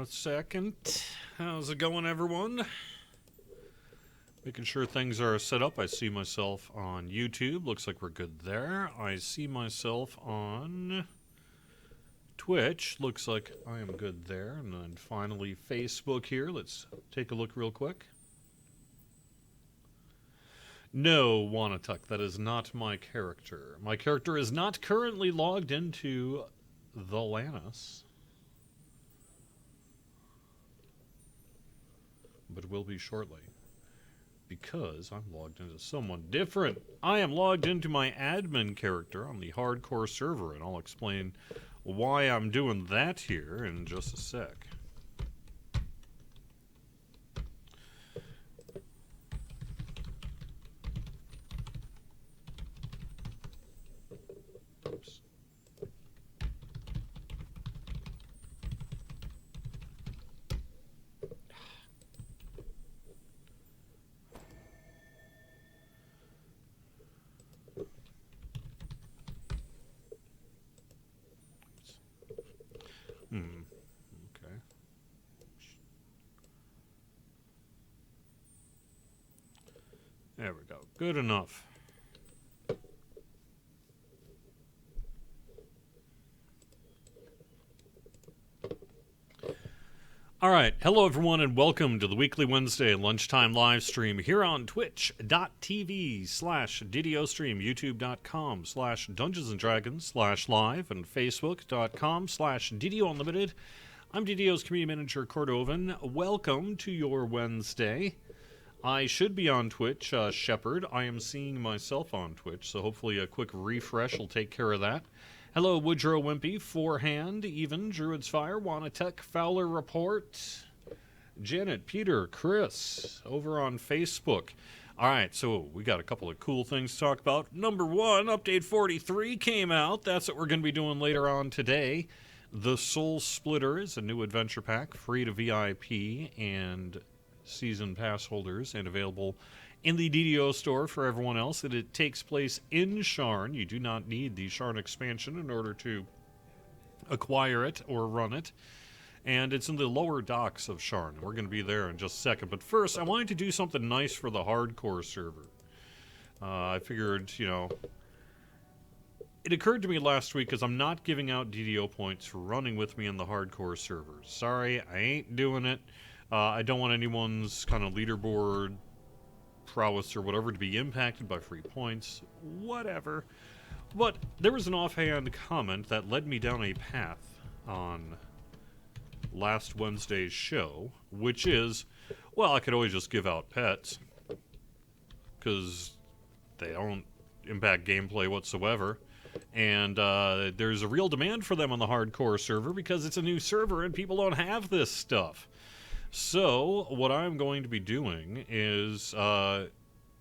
a second. How's it going, everyone? Making sure things are set up. I see myself on YouTube. Looks like we're good there. I see myself on Twitch. Looks like I am good there. And then finally Facebook here. Let's take a look real quick. No, Wanatuk, that is not my character. My character is not currently logged into the Lannis, but will be shortly, because I'm logged into someone different. I am logged into my admin character on the hardcore server, and I'll explain why I'm doing that here in just a sec. Oops. Okay. There we go. Good enough. All right. Hello, everyone, and welcome to the weekly Wednesday lunchtime live stream here on twitch.tv/DDO stream, youtube.com/Dungeons & Dragons/live, and facebook.com/DDO Unlimited. I'm DDO's Community Manager Cordovan. Welcome to your Wednesday. I should be on Twitch, Shepard. I am seeing myself on Twitch, so hopefully a quick refresh will take care of that. Hello, Woodrow Wimpy, Forehand, Even, Druid's Fire, Wanatek, Fowler Report, Janet, Peter, Chris, over on Facebook. All right, so we got a couple of cool things to talk about. Number one, Update 43 came out. That's what we're going to be doing later on today. The Soul Splitter is a new adventure pack, free to VIP and season pass holders, and available in the DDO store for everyone else. It takes place in Sharn. You do not need the Sharn expansion in order to acquire it or run it. And it's in the lower docks of Sharn. We're going to be there in just a second. But first, I wanted to do something nice for the hardcore server. I figured, it occurred to me last week because I'm not giving out DDO points for running with me in the hardcore server. Sorry, I ain't doing it. I don't want anyone's kind of leaderboard prowess or whatever to be impacted by free points, whatever. But there was an offhand comment that led me down a path on last Wednesday's show, which is, well, I could always just give out pets, because they don't impact gameplay whatsoever. And there's a real demand for them on the hardcore server because it's a new server and people don't have this stuff. So, what I'm going to be doing is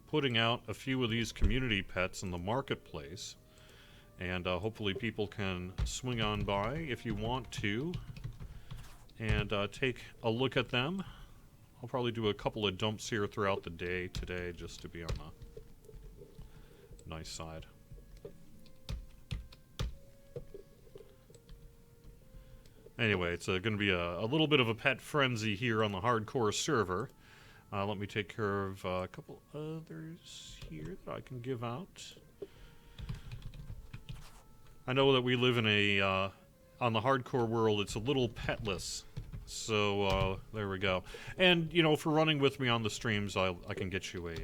putting out a few of these community pets in the marketplace, and hopefully people can swing on by if you want to, and take a look at them. I'll probably do a couple of dumps here throughout the day today, just to be on the nice side. Anyway, it's going to be a little bit of a pet frenzy here on the hardcore server. Let me take care of a couple others here that I can give out. I know that we live in a, on the hardcore world, it's a little petless. So, there we go. And, for running with me on the streams, I can get you a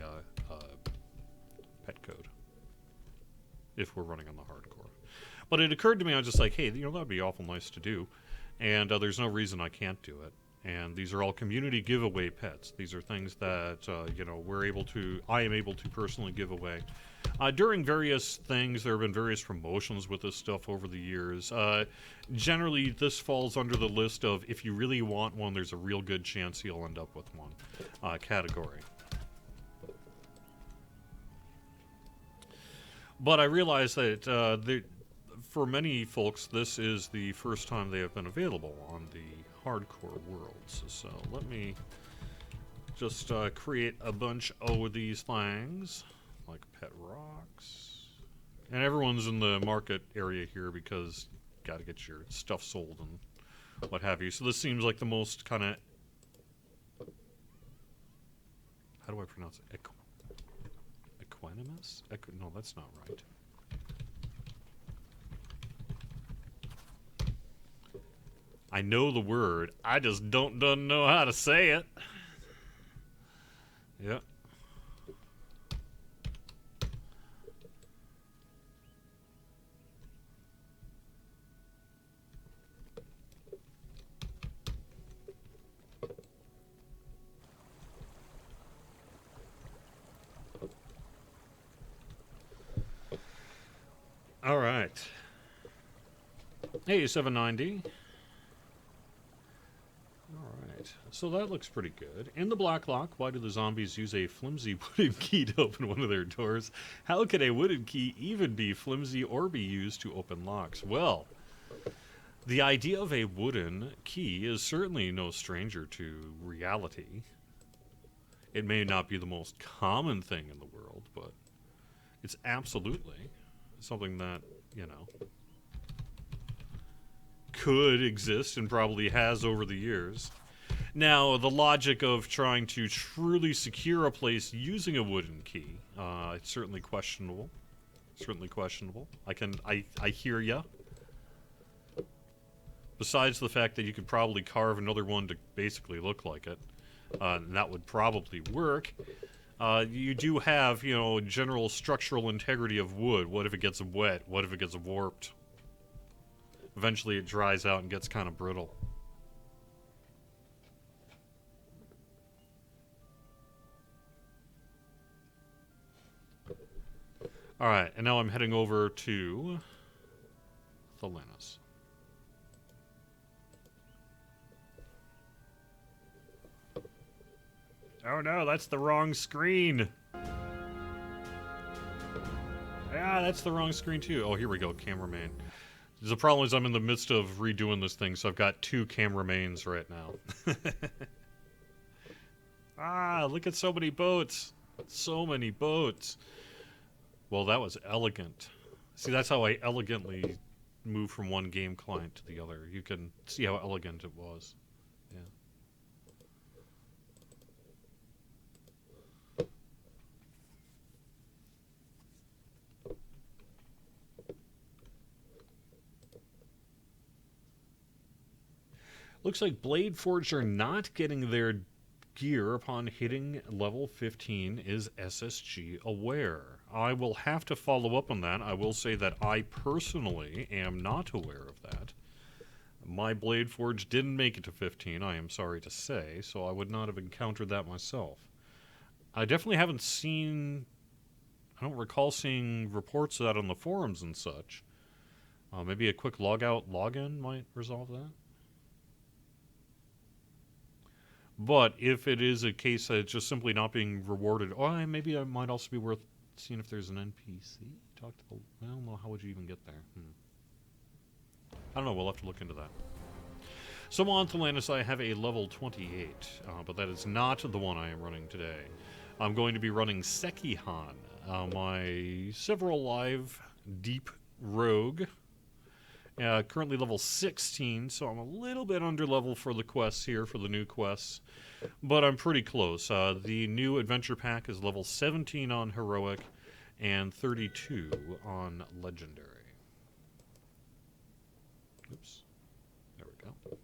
pet code. If we're running on the hardcore. But it occurred to me, I was just like, hey, that'd be awful nice to do. And there's no reason I can't do it. And these are all community giveaway pets. These are things that, I am able to personally give away. During various things, there have been various promotions with this stuff over the years. Generally, this falls under the list of, if you really want one, there's a real good chance you'll end up with one category. But I realize that for many folks, this is the first time they have been available on the hardcore worlds. So let me just create a bunch of these things, like pet rocks. And everyone's in the market area here because you got to get your stuff sold and what have you. So this seems like the most kind of... How do I pronounce it? Equanimous? No, that's not right. I know the word. I just don't know how to say it. Yep. All right. Hey, 790. Alright, so that looks pretty good. In the Black Lock, why do the zombies use a flimsy wooden key to open one of their doors? How can a wooden key even be flimsy or be used to open locks? Well, the idea of a wooden key is certainly no stranger to reality. It may not be the most common thing in the world, but it's absolutely something that, you know, could exist and probably has over the years. Now, the logic of trying to truly secure a place using a wooden key, it's certainly questionable. Certainly questionable. I hear ya. Besides the fact that you could probably carve another one to basically look like it, and that would probably work. You do have, you know, general structural integrity of wood. What if it gets wet? What if it gets warped? Eventually it dries out and gets kind of brittle. Alright, and now I'm heading over to Thelanis. Oh no, that's the wrong screen! Yeah, that's the wrong screen too. Oh, here we go, cameraman. The problem is I'm in the midst of redoing this thing, so I've got two cameramains right now. Ah, look at so many boats. So many boats. Well, that was elegant. See, that's how I elegantly move from one game client to the other. You can see how elegant it was. Yeah. Looks like Blade Forge are not getting their gear upon hitting level 15 is SSG aware. I will have to follow up on that. I will say that I personally am not aware of that. My Blade Forge didn't make it to 15, I am sorry to say, so I would not have encountered that myself. I definitely haven't seen... I don't recall seeing reports of that on the forums and such. Maybe a quick logout, login might resolve that. But if it is a case that it's just simply not being rewarded, maybe it might also be worth seeing if there's an NPC. Talk to the... Well, how would you even get there? I don't know, we'll have to look into that. So on Thelanis, I have a level 28, but that is not the one I am running today. I'm going to be running Sekihan, my several live deep rogue. Currently level 16, so I'm a little bit under level for the quests here, for the new quests. But I'm pretty close. The new adventure pack is level 17 on heroic and 32 on legendary. Oops. There we go.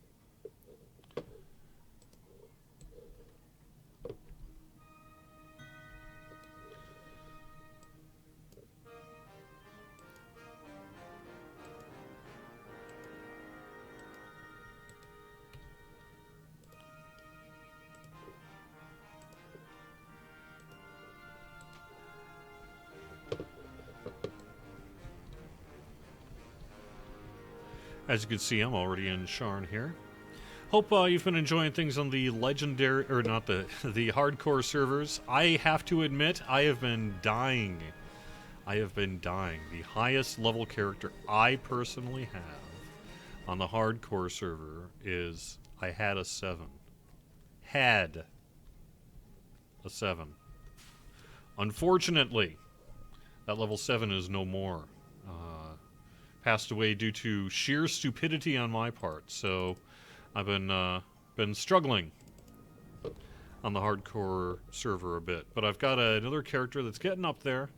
As you can see, I'm already in Sharn here. Hope you've been enjoying things on the legendary, or not the hardcore servers. I have to admit, I have been dying. I have been dying. The highest level character I personally have on the hardcore server is, I had a 7. Had a 7. Unfortunately, that level 7 is no more. Passed away due to sheer stupidity on my part. So I've been struggling on the hardcore server a bit, but I've got another character that's getting up there.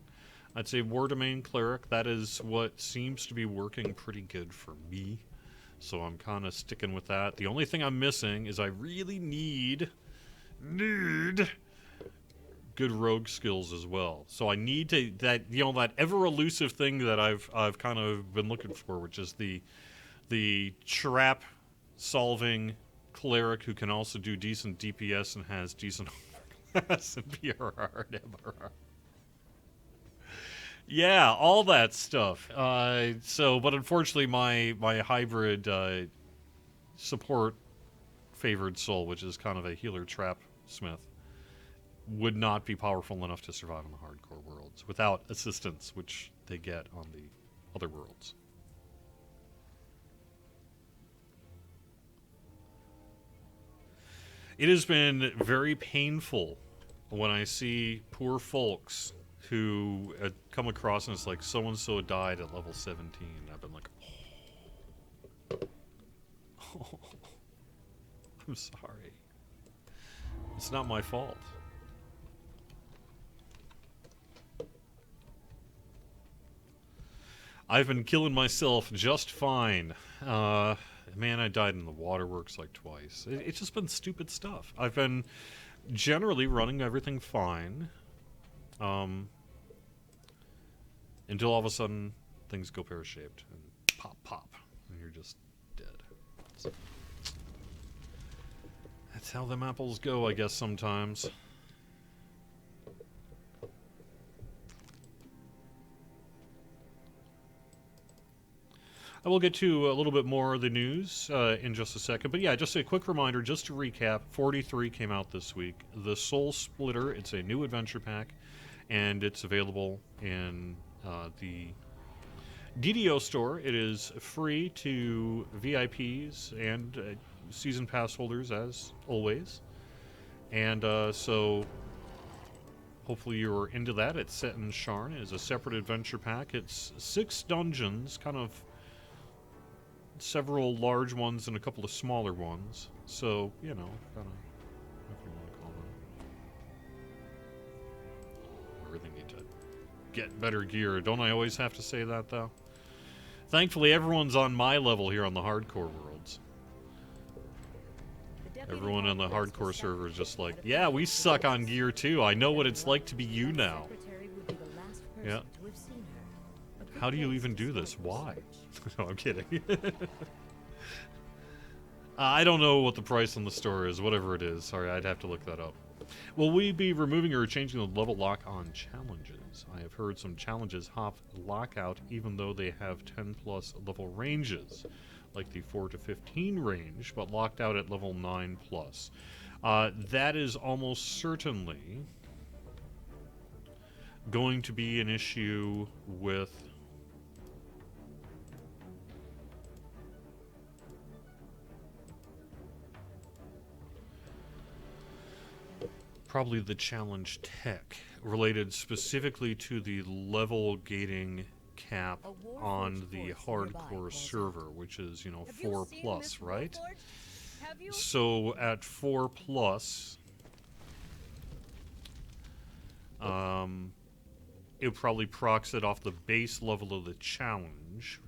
I'd say War Domain Cleric. That is what seems to be working pretty good for me, so I'm kind of sticking with that. The only thing I'm missing is I really need good rogue skills as well. So I need to that ever elusive thing that I've kind of been looking for, which is the trap solving cleric who can also do decent DPS and has decent class and PRR and MRR. Yeah, all that stuff. But unfortunately, my hybrid support favored soul, which is kind of a healer trap smith, would not be powerful enough to survive in the hardcore worlds without assistance, which they get on the other worlds. It has been very painful when I see poor folks who come across and it's like so-and-so died at level 17. I've been like, oh, I'm sorry. It's not my fault. I've been killing myself just fine. Man, I died in the waterworks like twice. It's just been stupid stuff. I've been generally running everything fine. Until all of a sudden, things go pear-shaped. And pop. And you're just dead. So, that's how them apples go, I guess, sometimes. I will get to a little bit more of the news in just a second. But yeah, just a quick reminder, just to recap, 43 came out this week. The Soul Splitter, it's a new adventure pack, and it's available in the DDO store. It is free to VIPs and season pass holders, as always. And so hopefully you're into that. It's set in Sharn. It is a separate adventure pack. It's 6 dungeons, kind of several large ones and a couple of smaller ones. So, you know, kind of, whatever you want to call them. I really need to get better gear. Don't I always have to say that, though? Thankfully, everyone's on my level here on the hardcore worlds. Everyone on the hardcore server is just like, yeah, we suck on gear too. I know what it's like to be you now. Yeah. How do you even do this? Why? No, I'm kidding. I don't know what the price on the store is, whatever it is. Sorry, I'd have to look that up. Will we be removing or changing the level lock on challenges? I have heard some challenges hop lockout even though they have 10+ level ranges, like the 4 to 15 range, but locked out at level 9+. That is almost certainly going to be an issue with probably the challenge tech related specifically to the level gating cap on the hardcore server, which is, you know, 4+, right? So at 4+, it probably procs it off the base level of the challenge.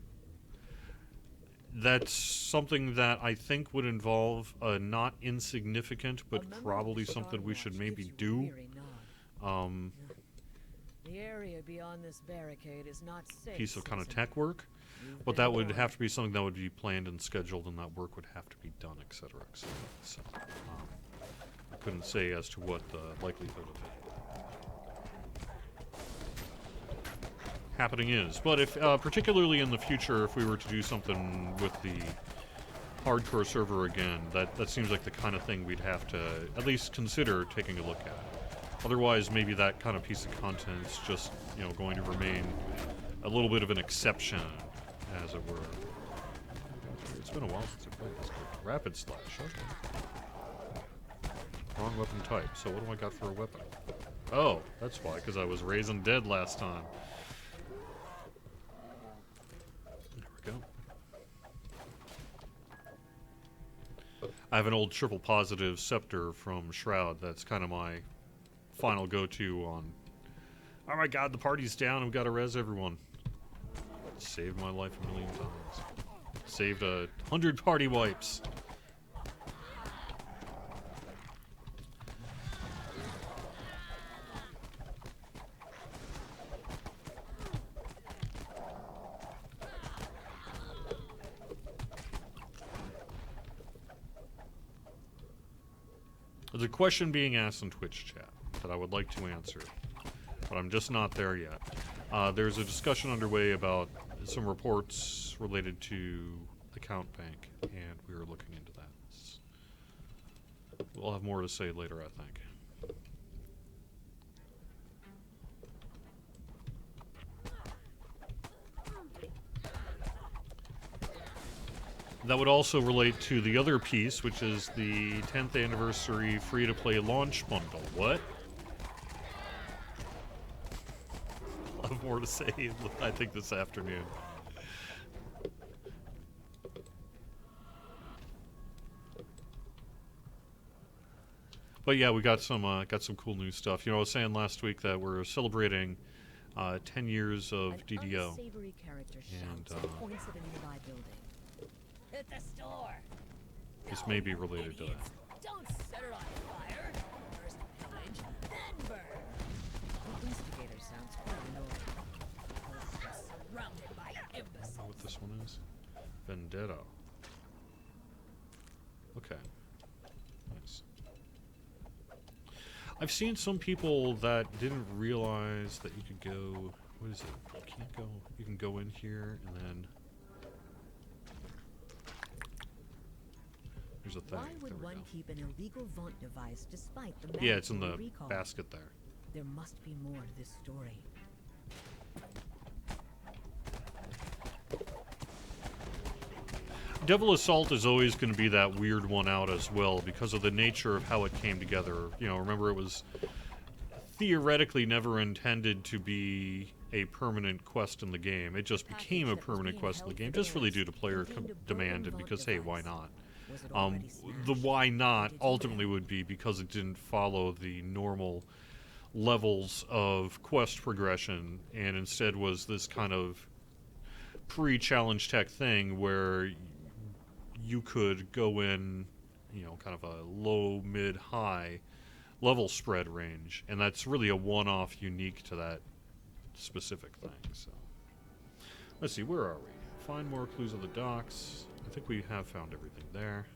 That's something that I think would involve a not insignificant, but probably something we should maybe do. The area beyond this barricade is not safe. Piece of kind of tech work, but that would have to be something that would be planned and scheduled, and that work would have to be done, etc., etc. So I couldn't say as to what the likelihood of it happening is, but if particularly in the future, if we were to do something with the hardcore server again, that seems like the kind of thing we'd have to at least consider taking a look at. Otherwise, maybe that kind of piece of content is just, you know, going to remain a little bit of an exception, as it were. It's been a while since I played this game. Rapid slash. Okay. Wrong weapon type. So what do I got for a weapon? Oh, that's why, because I was raising dead last time. There we go. I have an old triple positive scepter from Shroud. That's kind of my final go-to on, oh my god, the party's down, I've got to res everyone. Saved my life a million times. Saved 100 party wipes. There's a question being asked in Twitch chat that I would like to answer, but I'm just not there yet. There's a discussion underway about some reports related to Account Bank, and we are looking into that. We'll have more to say later, I think. That would also relate to the other piece, which is the 10th anniversary free-to-play launch bundle. What? I'll have more to say, I think, this afternoon. But yeah, we got some cool new stuff. You know, I was saying last week that we're celebrating 10 years of DDO. And points at a nearby building. Hit the store. This may be related to that. Don't set it on fire. First pillage, then burn. The instigator sounds quite annoying. Surrounded by I don't know imbeciles. what this one is. Vendetta. Okay. Nice. I've seen some people that didn't realize that you could go... What is it? You can't go... You can go in here and then... There's a thing. Why would one keep an illegal Vaunt device despite the Yeah, it's in the recall? basket there. There must be more to this story. Devil Assault is always going to be that weird one out as well because of the nature of how it came together. You know, remember it was theoretically never intended to be a permanent quest in the game. It just became a permanent quest in the game, just really due to player demand and because, hey, why not? The why not ultimately would be because it didn't follow the normal levels of quest progression and instead was this kind of pre-challenge tech thing where you could go in, you know, kind of a low, mid, high level spread range, and that's really a one-off unique to that specific thing. So let's see, where are we? Find more clues on the docks. I think we have found everything there.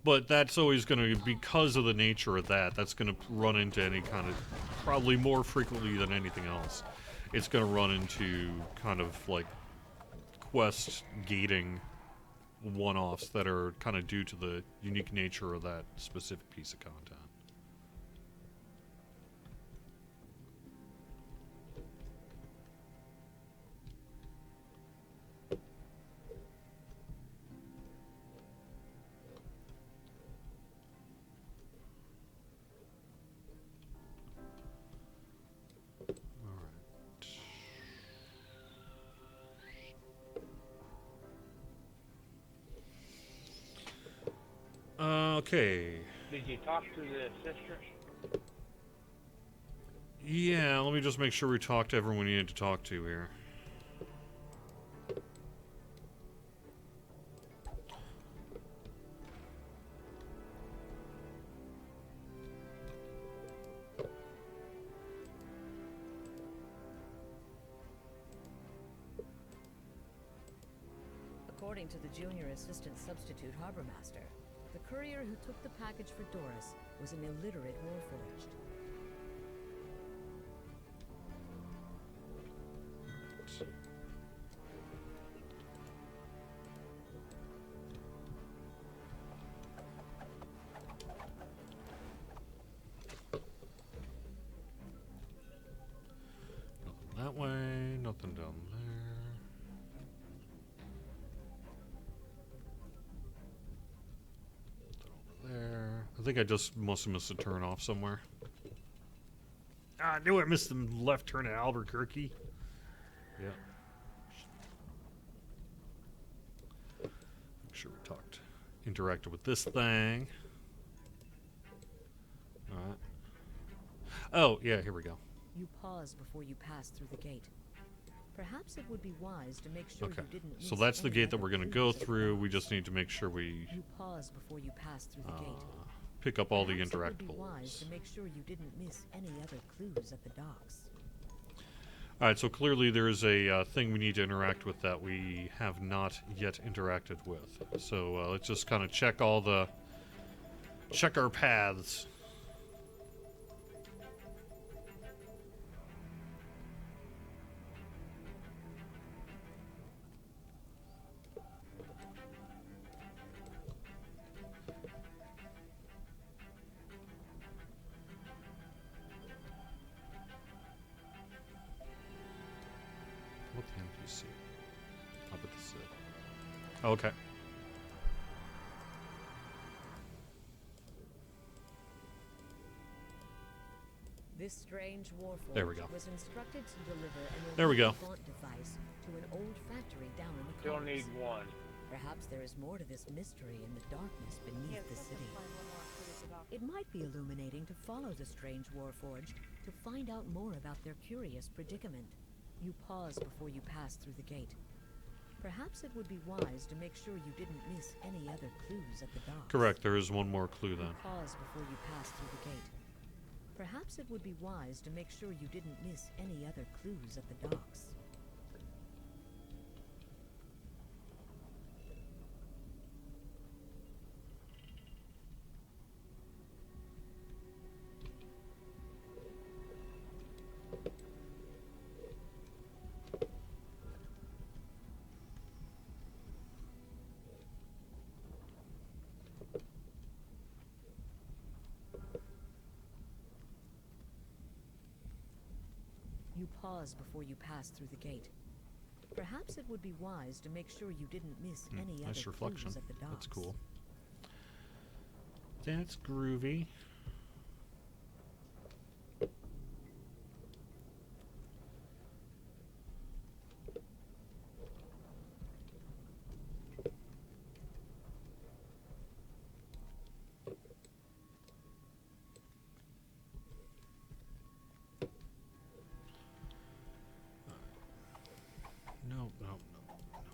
But that's always going to, because of the nature of that, that's going to run into any kind of, probably more frequently than anything else, it's going to run into kind of like quest gating one-offs that are kind of due to the unique nature of that specific piece of content. Okay. Did you talk to the sister? Yeah, let me just make sure we talk to everyone we need to talk to here. According to the junior assistant substitute harbor master, the courier who took the package for Doris was an illiterate warforged. Nothing that way, nothing down there. There. I think I just must have missed a turn off somewhere. Ah, I knew I missed the left turn at Albuquerque. Yeah. Make sure we interacted with this thing. Alright. Oh, yeah, here we go. You pause before you pass through the gate. Perhaps it would be wise to make sure Okay. you didn't So miss that's the any gate that other we're going to clues go at the through. We docks. just need to make sure we You pause before you pass through the gate. pick up all the Perhaps it would be wise interactables. to make sure you didn't miss any other clues at the docks. Alright, so clearly there's a thing we need to interact with that we have not yet interacted with. So let's just kind of check our paths. What the NPC? Up at the city. Okay. This strange warforged There we go. was instructed to deliver an There we go. font device to an old factory down in the Still coast. need one. Perhaps there is more to this mystery in the darkness beneath the city. It might be illuminating to follow the strange warforged to find out more about their curious predicament. You pause before you pass through the gate. Perhaps it would be wise to make sure you didn't miss any other clues at the docks. Correct, there is one more clue then. Pause before you pass through the gate. Perhaps it would be wise to make sure you didn't miss any other clues at the docks. You pause before you pass through the gate. Perhaps it would be wise to make sure you didn't miss any Nice other reflection. clues at the docks. That's cool. That's groovy. No, no, no, no.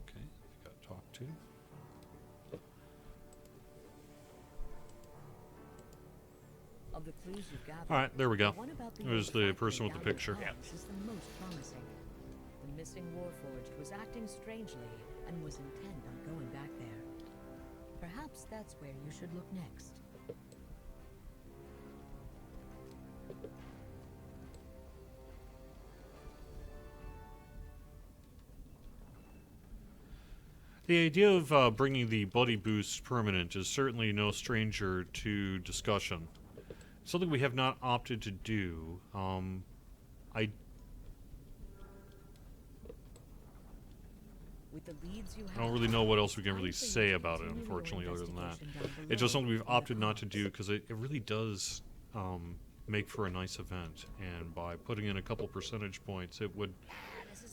Okay, got to talk to. Of the clues you've gathered, All right, there we go. the one about the There's old the factory person with the down in picture. House is the most promising. The missing warforged was acting strangely and was intent on going back there. Perhaps that's where you should look next. The idea of bringing the buddy boost permanent is certainly no stranger to discussion. Something we have not opted to do. I With the leads you I don't have, really know what else we can really I'd say say you about it, continue your unfortunately, other than that. investigation down It's just below something we've in the opted not to do comms. because it really does make for a nice event. And by putting in a couple percentage points, it would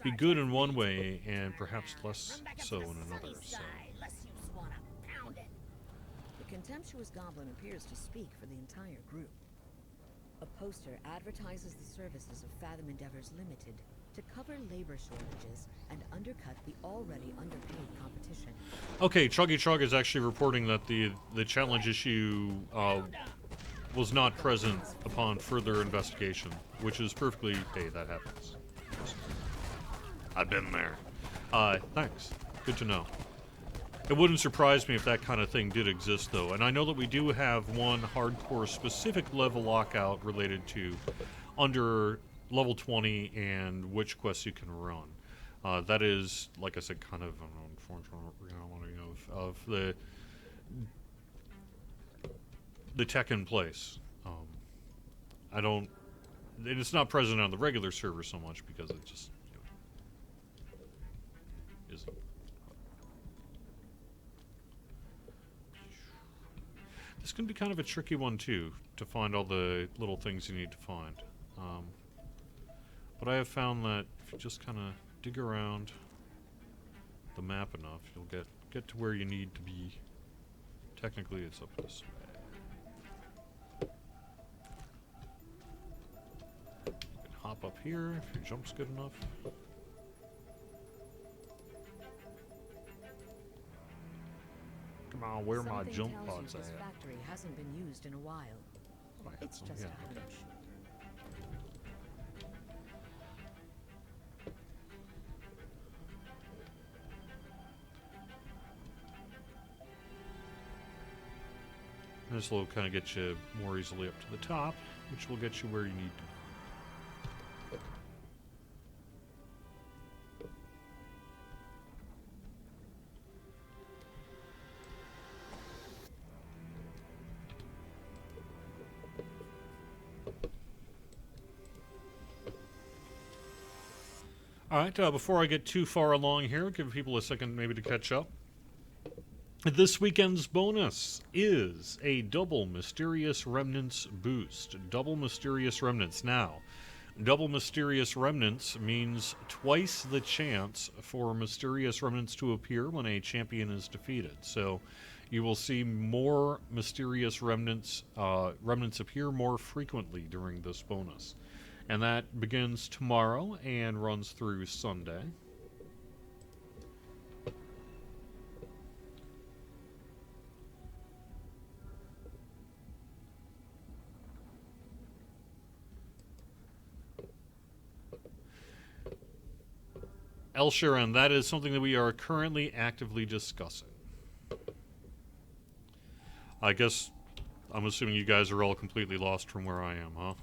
be good in one way and perhaps less so in another. So. The contemptuous goblin appears to speak for the entire group. A poster advertises the services of Fathom Endeavors Limited to cover labor shortages and undercut the already underpaid competition. Okay, Chuggy Chug is actually reporting that the challenge issue was not present upon further investigation, which is perfectly, hey, that happens. I've been there. Thanks. Good to know. It wouldn't surprise me if that kind of thing did exist, though. And I know that we do have one hardcore specific level lockout related to under level 20 and which quests you can run. That is, like I said, kind of an unfortunate reality of the tech in place. I don't, and it's not present on the regular server so much because it just isn't. This can be kind of a tricky one too, to find all the little things you need to find. But I have found that if you just kind of dig around the map enough, you'll get to where you need to be. Technically, it's up this way. You can hop up here if your jump's good enough. Come on, where my jump pods at? This factory hasn't been used in a while. It's just a hunch. This will kind of get you more easily up to the top, which will get you where you need to be. Alright, before I get too far along here, give people a second maybe to catch up. This weekend's bonus is a double Mysterious Remnants boost. Double Mysterious Remnants. Now, double Mysterious Remnants means twice the chance for Mysterious Remnants to appear when a champion is defeated. So, you will see more Mysterious Remnants appear more frequently during this bonus. And that begins tomorrow and runs through Sunday. El Sharon, that is something that we are currently actively discussing. I guess, I'm assuming you guys are all completely lost from where I am, huh?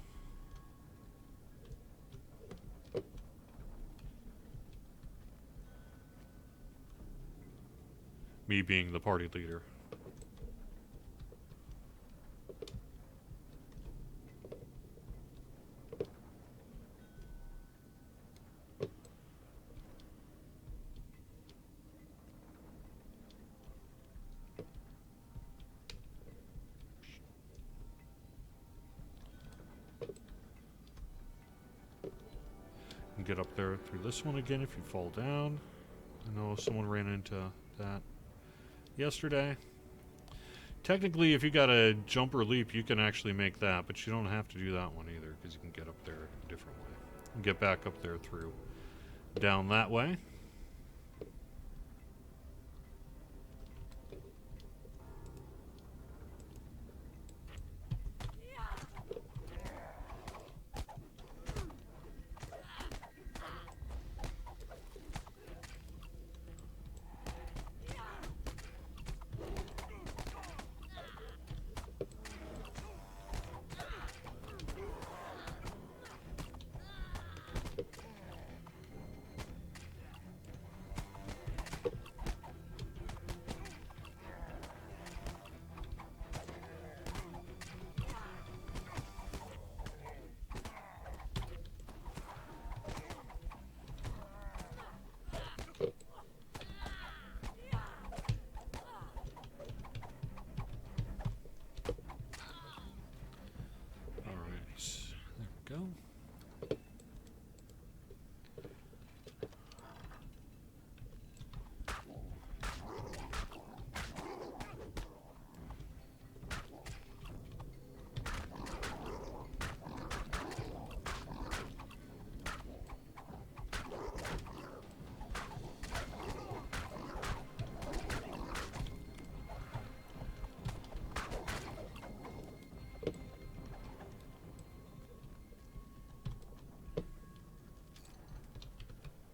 Me being the party leader. Get up there through this one again if you fall down. I know someone ran into that yesterday. Technically, if you got a jump or leap, you can actually make that, but you don't have to do that one either, because you can get up there a different way. And get back up there through down that way.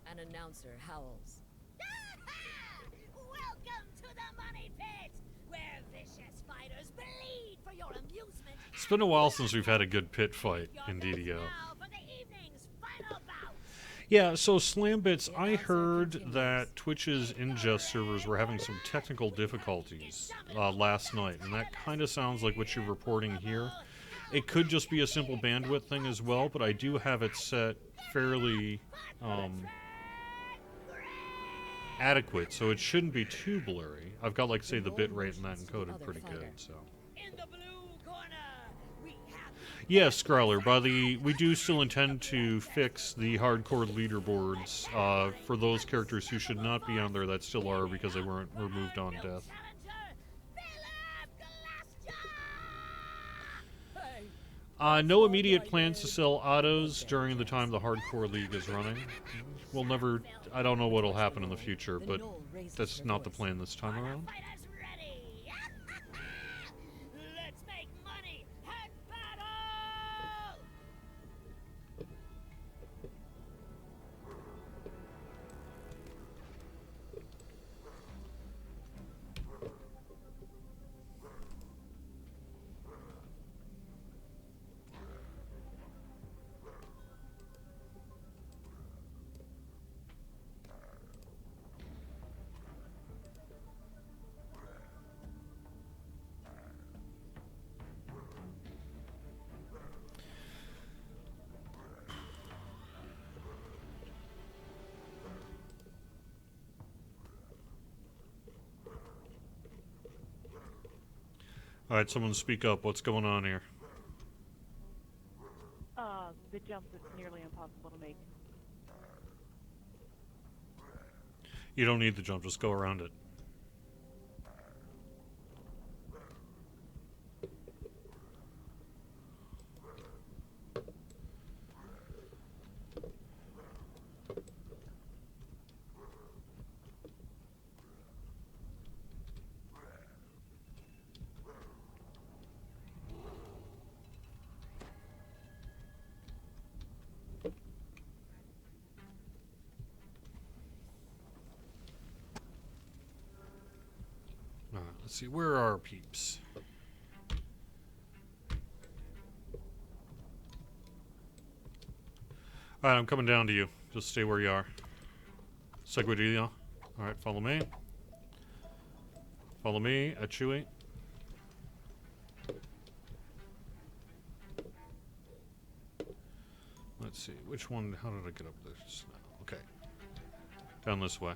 An announcer howls. Welcome to the money pit, where vicious fighters bleed for your amusement. It's been a while since we've had a good pit fight in DDO. Now for the evening's Yeah, so Slambits, I heard that Twitch's ingest servers were having some technical difficulties last night, and that kind of sounds like what you're reporting here. It could just be a simple bandwidth thing as well, but I do have it set fairly adequate, so it shouldn't be too blurry. I've got, like, say, the bitrate and that encoded pretty good, so... In the blue corner, we have Yes, Growler, we do still intend to fix the hardcore leaderboards for those characters who should not be on there that still are because they weren't removed on death. No immediate plans to sell autos during the time the hardcore league is running. We'll never... I don't know what'll happen in the future, but that's not the plan this time around. fighters ready. Let's make money at battle. Alright, someone speak up. What's going on here? The jump is nearly impossible to make. You don't need the jump, just go around it. Let's see, where are our peeps? Alright, I'm coming down to you. Just stay where you are. Seguidillo. Alright, follow me. Follow me, at Chewy. Let's see, which one, how did I get up there just now? Okay. Down this way.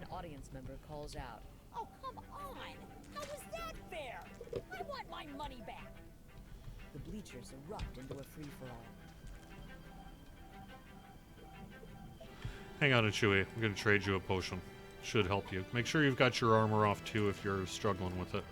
Audience member calls out. Oh, come on! How is that fair? I want my money back. The bleachers erupt into a free-for-all. Hang on, Chewy. I'm going to trade you a potion. Should help you. Make sure you've got your armor off, too, if you're struggling with it.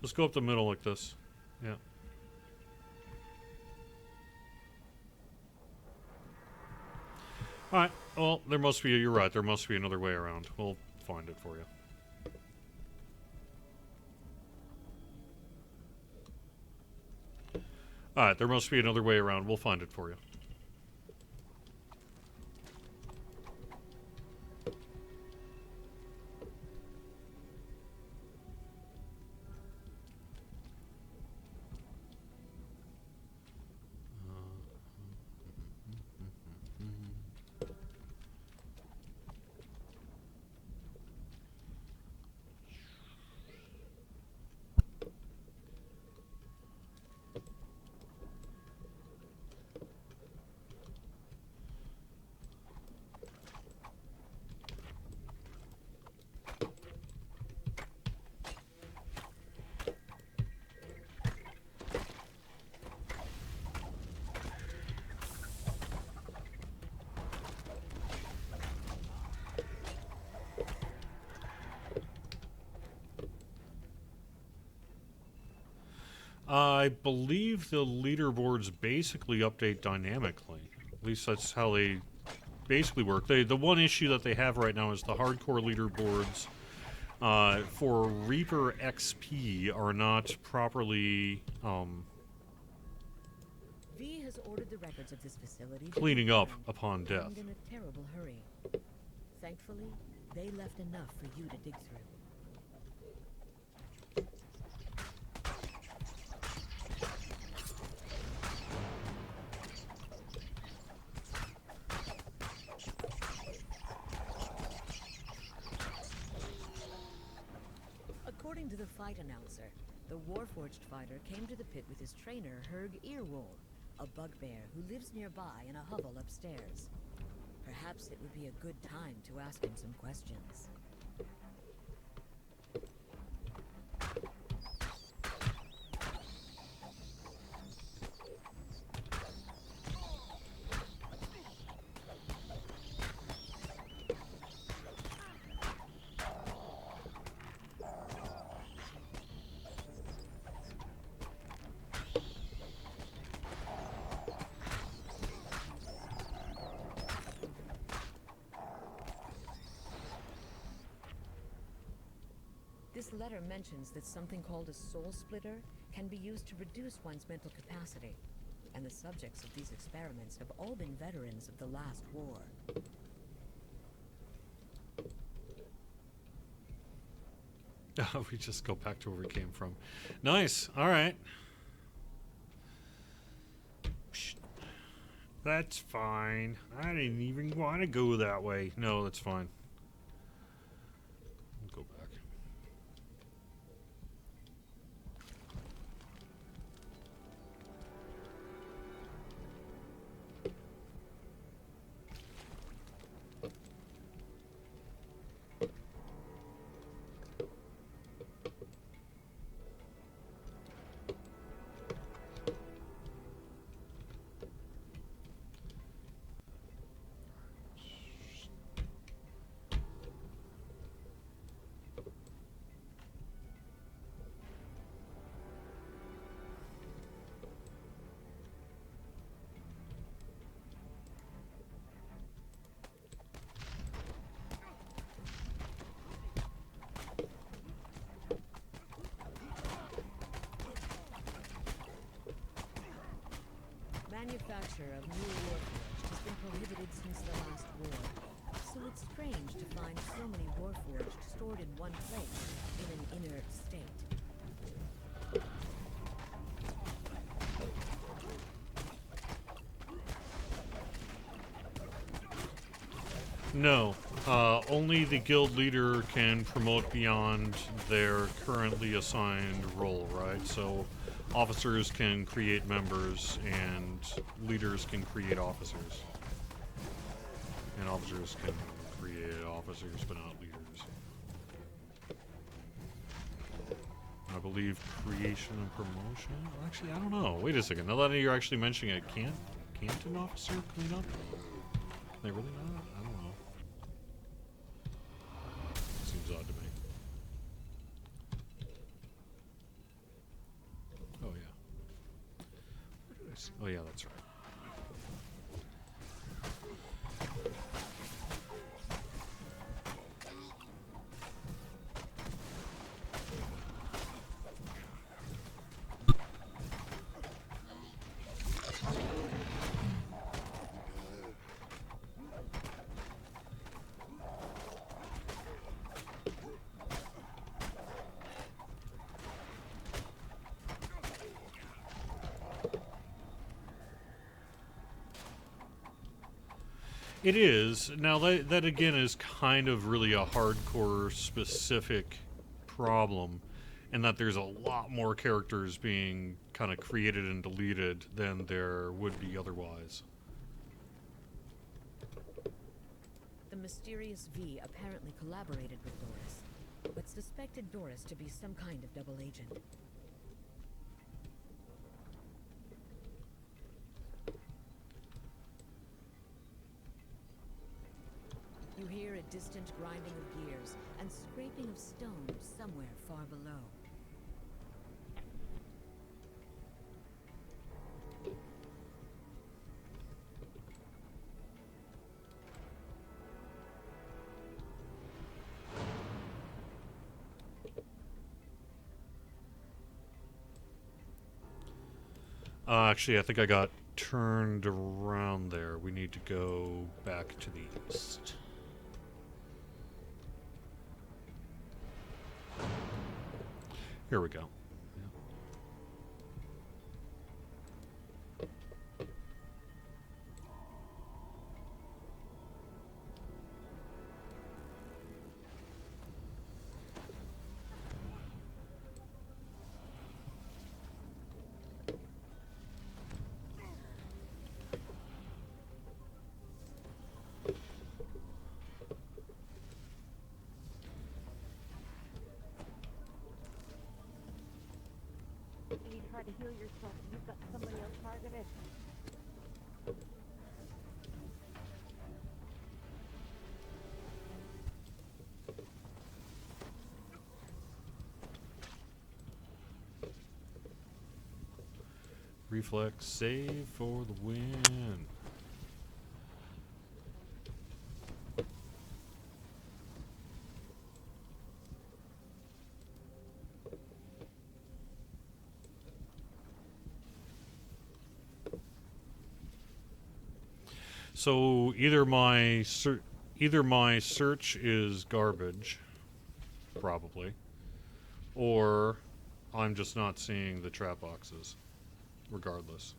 Just go up the middle like this. Yeah. Alright, well, there must be, you're right, there must be another way around. We'll find it for you. Alright, there must be another way around. We'll find it for you. I believe the leaderboards basically update dynamically. At least that's how they basically work. The one issue that they have right now is the hardcore leaderboards for Reaper XP are not properly V has ordered the records of this facility cleaning up upon death. and in a terrible hurry. Thankfully, they left enough for you to dig through. According to the fight announcer, the Warforged fighter came to the pit with his trainer, Herg Earwool, a bugbear who lives nearby in a hovel upstairs. Perhaps it would be a good time to ask him some questions. This letter mentions that something called a soul splitter can be used to reduce one's mental capacity, and the subjects of these experiments have all been veterans of the last war. We just go back to where we came from. Nice. All right. That's fine. I didn't even want to go that way. No, that's fine. Go back. Manufacture of new warforged has been prohibited since the last war, so it's strange to find so many warforged stored in one place in an inert state. No. Only the guild leader can promote beyond their currently assigned role, right? So officers can create members and leaders can create officers. And officers can create officers, but not leaders. I believe creation and promotion? Actually, I don't know. Wait a second. Now that you're actually mentioning it, can't an officer clean up? Can they really not? I don't know. Seems odd to me. Oh, yeah. Where did I see? Oh, yeah, that's right. It is. Now, that again is kind of really a hardcore specific problem, in that there's a lot more characters being kind of created and deleted than there would be otherwise. The mysterious V apparently collaborated with Doris, but suspected Doris to be some kind of double agent. You hear a distant grinding of gears and scraping of stone somewhere far below. Actually, I think I got turned around there. We need to go back to the east. Here we go. You try to heal yourself, you've got somebody else targeted. Reflex save for the win. So either my search is garbage, probably, or I'm just not seeing the trap boxes. Regardless.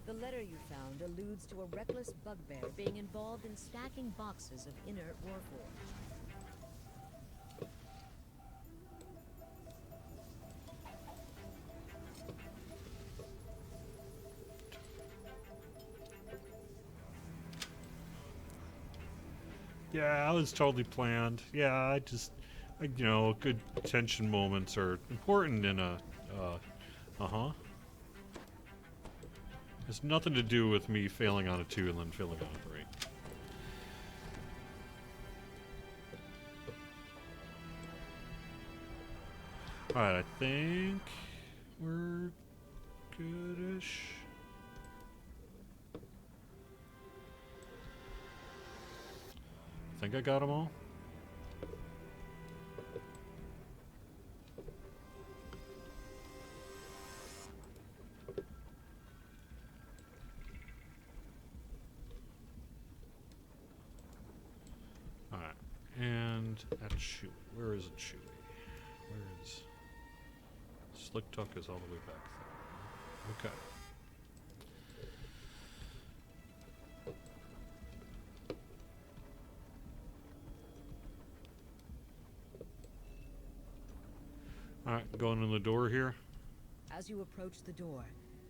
The letter you found alludes to a reckless bugbear being involved in stacking boxes of inert warforged. Yeah, it was totally planned. Yeah, you know, good tension moments are important in a, It's nothing to do with me failing on a 2 and then failing on a 3. Alright, I think we're goodish. I think I got them all. Alright, and at Chewy. Where is it, Chewy? Where is... Slick Tuck is all the way back there. Okay. Alright, going in the door here. As you approach the door,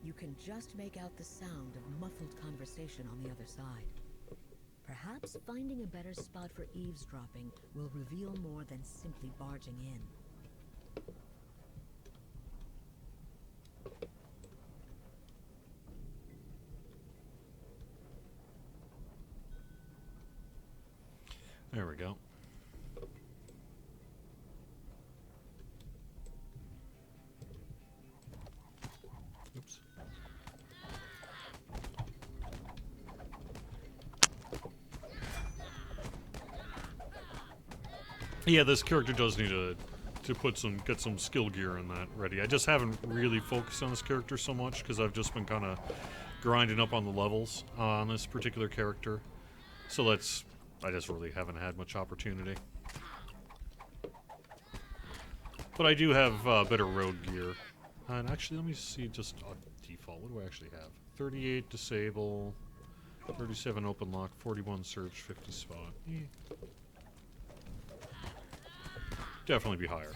you can just make out the sound of muffled conversation on the other side. Perhaps finding a better spot for eavesdropping will reveal more than simply barging in. There we go. Oops. Yeah, this character does need to get some skill gear in that ready. I just haven't really focused on this character so much because I've just been kind of grinding up on the levels on this particular character. So I just really haven't had much opportunity. But I do have better road gear. And actually, let me see just on default. What do I actually have? 38 disable, 37 open lock, 41 search, 50 spot. Definitely be higher.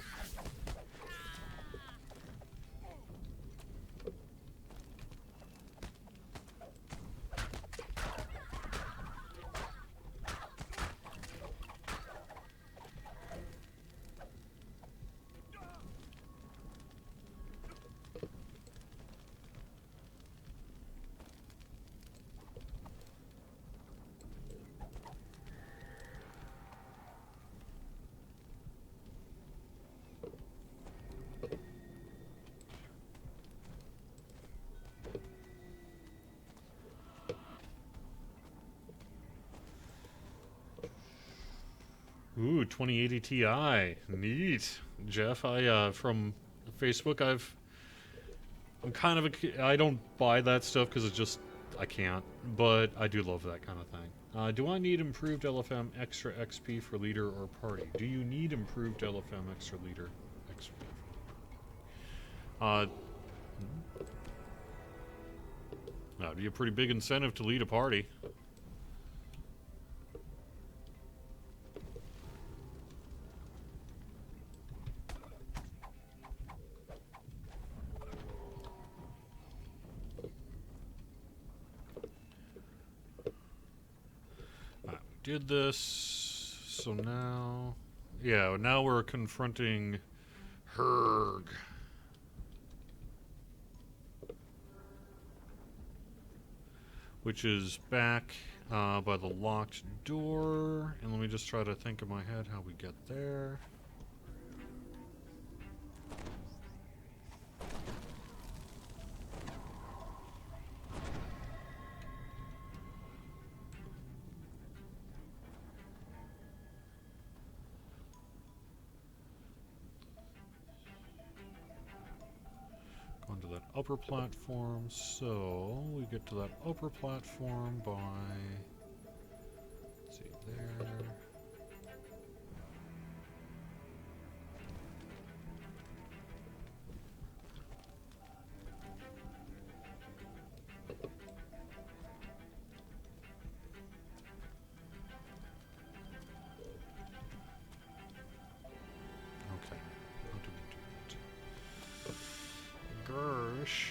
2080 Ti. Neat. Jeff, I from Facebook, I'm kind of I don't buy that stuff because it's just, I can't, but I do love that kind of thing. Do I need improved LFM extra XP for leader or party? Do you need improved LFM extra leader XP? That'd be a pretty big incentive to lead a party. Did this, so now, yeah, now we're confronting Herg. Which is back by the locked door. And let me just try to think in my head how we get there. Going to that upper platform, so we get to that upper platform by, let's see, there. Gersh.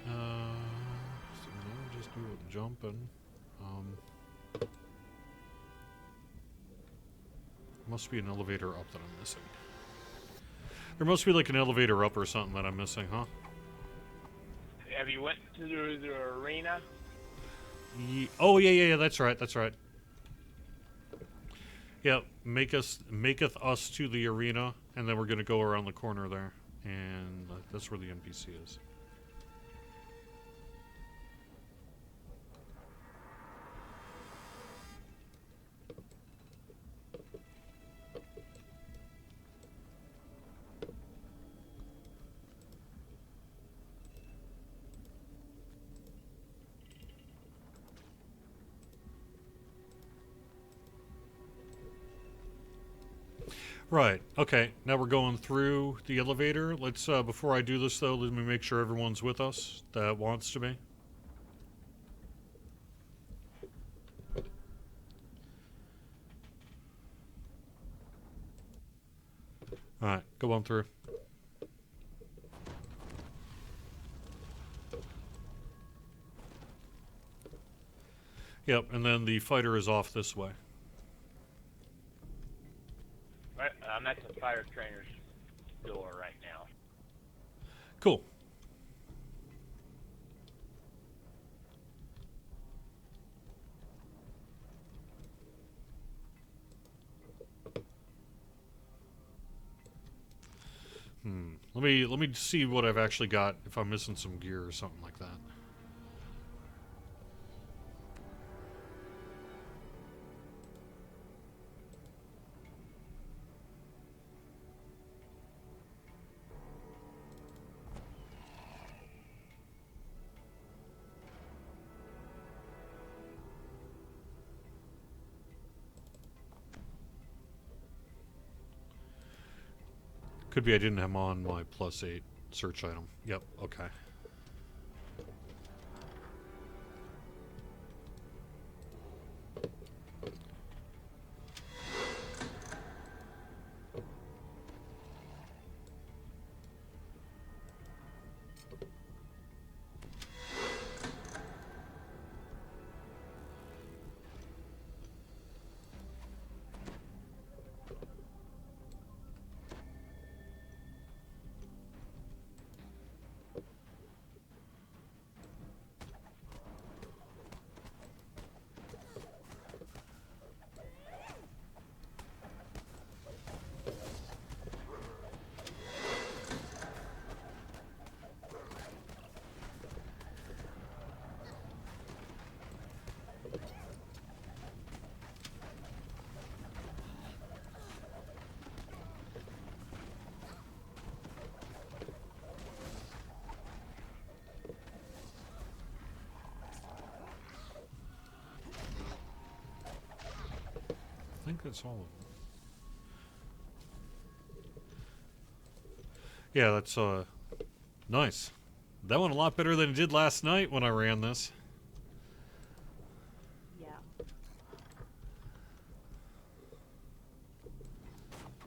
So now just do a jumping. Must be an elevator up that I'm missing. There must be like an elevator up or something that I'm missing, huh? Have you went to the arena? Oh yeah, that's right, that's right. Yeah, maketh us to the arena, and then we're gonna go around the corner there. And that's where the NPC is. Right. Okay. Now we're going through the elevator. Let's, before I do this though, let me make sure everyone's with us that wants to be. Alright, go on through. Yep, and then the fighter is off this way. Right, I'm at the fire trainer's door right now. Cool. Let me see what I've actually got, if I'm missing some gear or something like that. Could be I didn't have on my +8 search item. Yep, okay. think that's all of them. Yeah, that's nice. That went a lot better than it did last night when I ran this. Yeah.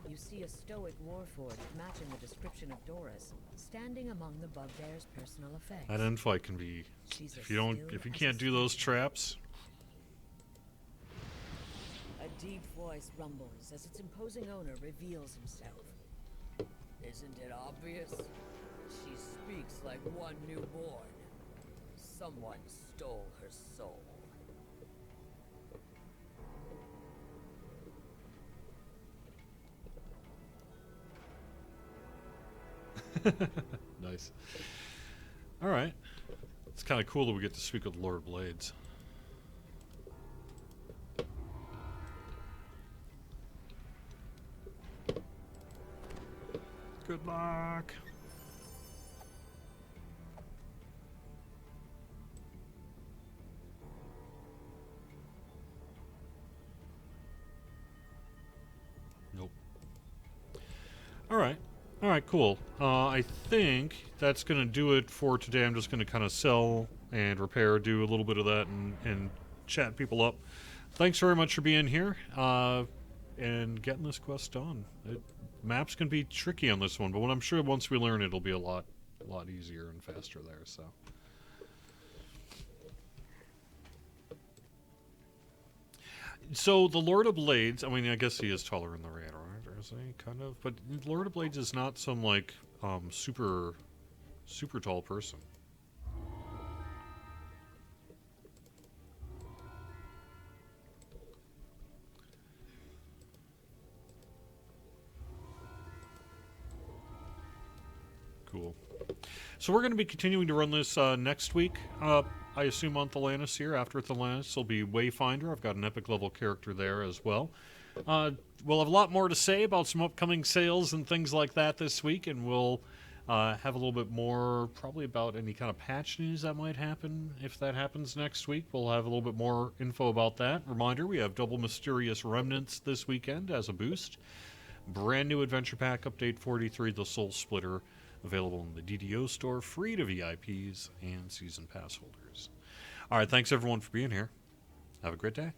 You see a stoic warforged matching the description of Doris, standing among the bugbear's personal effects. That end fight can be, She's if you can't do those traps. A deep voice rumbles as its imposing owner reveals himself. Isn't it obvious? She speaks like one newborn. Someone stole her soul. Nice. Alright. It's kind of cool that we get to speak with Lord Blades. Good luck. Nope. Alright. Alright, cool. I think that's going to do it for today. I'm just going to kind of sell and repair, do a little bit of that, and chat people up. Thanks very much for being here and getting this quest done. Maps can be tricky on this one, but I'm sure once we learn it'll be a lot easier and faster there, so. So the Lord of Blades, I mean, I guess he is taller than the Raid, right? Or is he kind of? But Lord of Blades is not some like super tall person. Cool. So we're going to be continuing to run this next week. I assume on Thelanis here. After Thelanis will be Wayfinder. I've got an epic level character there as well. We'll have a lot more to say about some upcoming sales and things like that this week, and we'll have a little bit more probably about any kind of patch news that might happen. If that happens next week, we'll have a little bit more info about that. Reminder, we have Double Mysterious Remnants this weekend as a boost. Brand new Adventure Pack Update 43, the Soul Splitter, available in the DDO store, free to VIPs and Season Pass holders. All right, thanks everyone for being here. Have a great day.